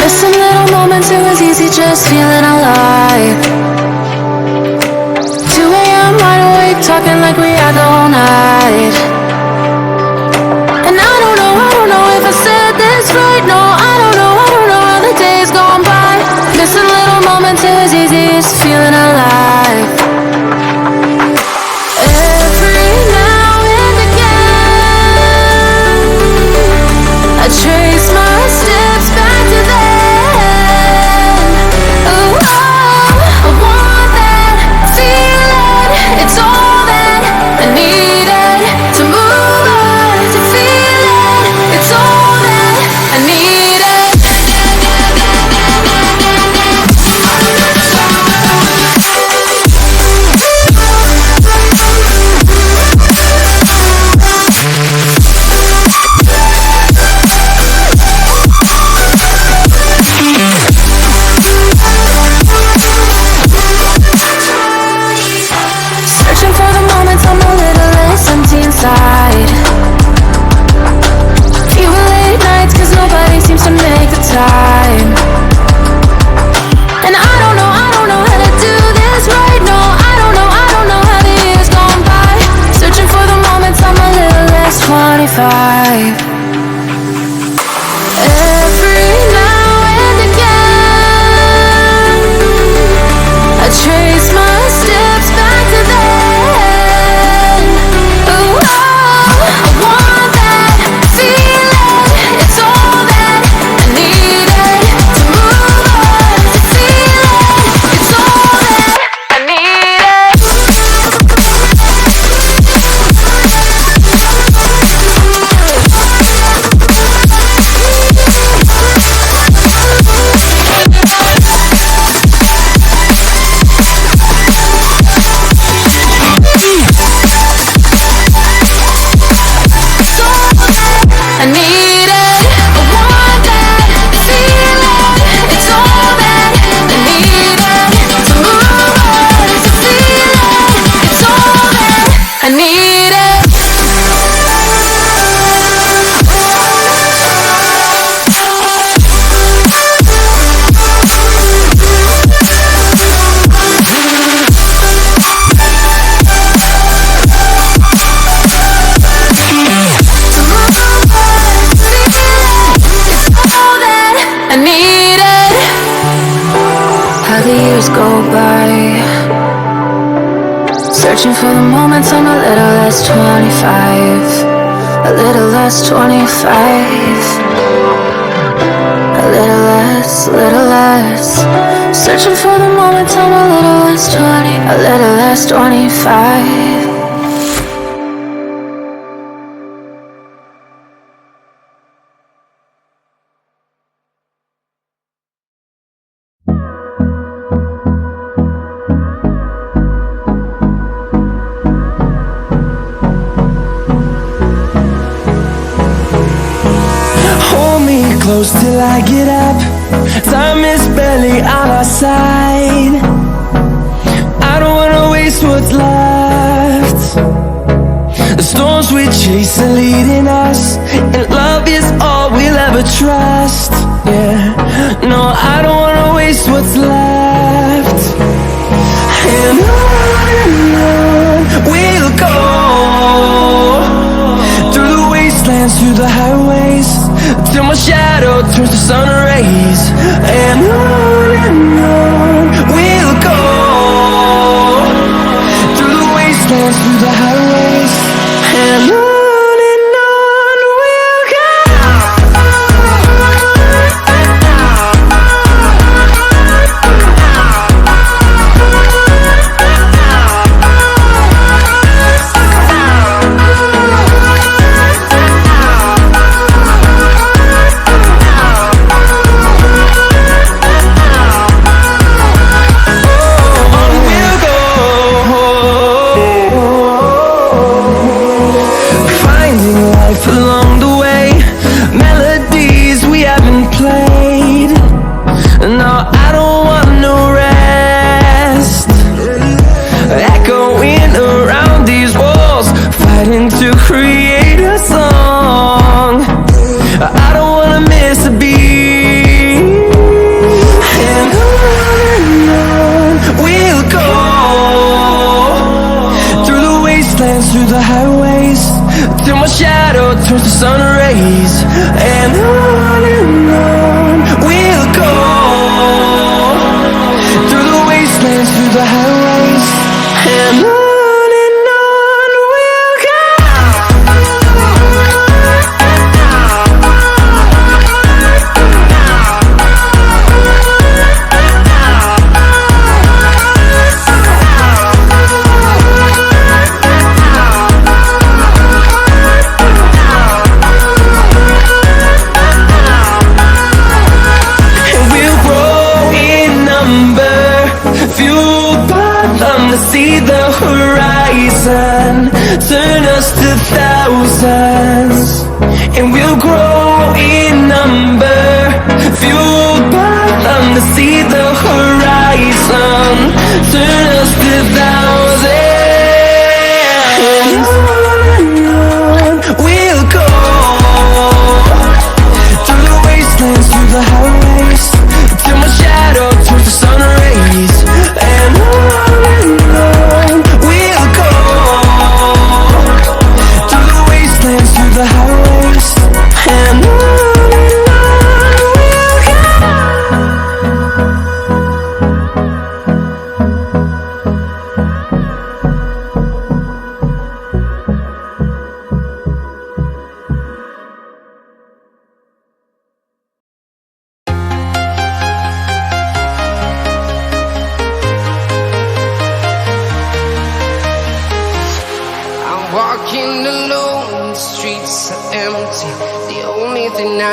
Missing little moments, it was easy just feeling alive. 2 a.m. wide awake, talking like we had the whole night. And I don't know if I said this right. No, I don't know how the days gone by. Missing little moments, it was easy just feeling alive. Every now and again, I trace my steps back to then. Ooh, I want that feeling. It's all that I needed to move on, to feel it. It's all that I needed. Searching for the moments I'm a little less empty inside. Few late nights cause nobody seems to make the time. And I don't know how to do this right. No, I don't know how the years gone by. Searching for the moments I'm a little less 25. Every now and again, I trace my steps back to then. Ooh, I want that feeling. It's all that I needed to move on, to feel it. It's all that I needed. I need it, I want that feeling. It's all that I needed to move on, to feel it. It's all that I needed. I needed. How the years go by, searching for the moments I'm a little less 25. A little less 25. A little less. Searching for the moments I'm a little less 20. A little less 25. Hold me close till I get up. Time is barely on our side. I don't wanna waste what's left. The storms we chase are leading us, and love is all we'll ever trust. Yeah, no, I don't wanna waste what's left. And on we'll go, through the wastelands, through the highways, till my shadow turns to sun rays. And on we'll go, through the wastelands, through the highways. And on we'll go. On we'll go. towards the sun rays, and on we'll go, through the wastelands, through the highways, and on we'll go. See the horizon, turn us to thousands, and we'll grow in number, fueled by them to see the horizon, turn us to thousands, and on we'll go, through the wastelands, through the highways, till my shadow turns to sun rays, and on we'll go, through the wastelands, through the highways, and on we'll go. Walking alone, the streets are empty. The only thing I